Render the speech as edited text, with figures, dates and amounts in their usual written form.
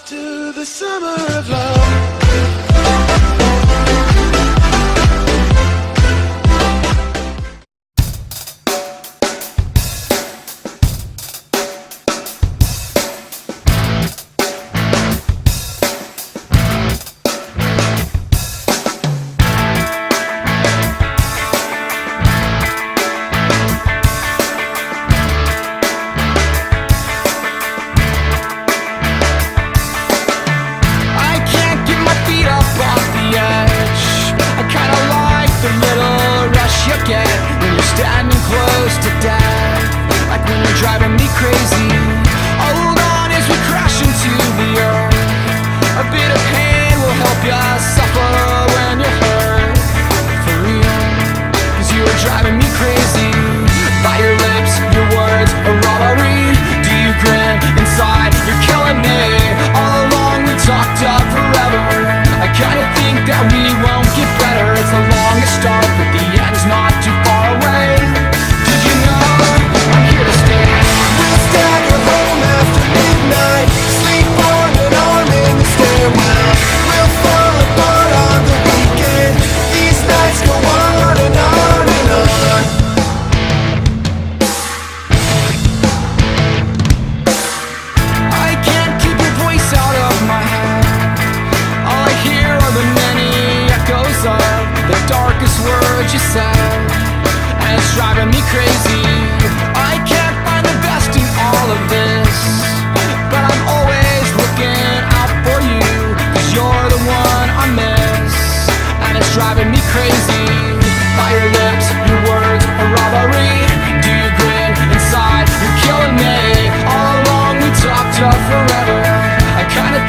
To the summer of love. Standing close to death, like when you're driving me crazy. Hold on as we crash into the earth. A bit of pain will help you suffer when you're hurt. For real, 'cause you are driving me crazy. By your lips, your words, a robbery. Do you grin inside? You're killing me. All along we talked up forever. I kinda think that we won't get better. It's the longest start, but the end's not too far away. Did you know I'm here to stay? We'll stagger home after midnight, sleep arm in arm in the stairwell. We'll fall apart on the weekend. These nights go on and on and on. I can't keep your voice out of my head. All I hear are the many echoes of the darkest words you said, and it's driving me crazy. I can't find the best in all of this, but I'm always looking out for you, 'cause you're the one I miss, and it's driving me crazy. By your lips, your words, a robbery. Do you grin inside? You're killing me. All along we talked up forever. I kinda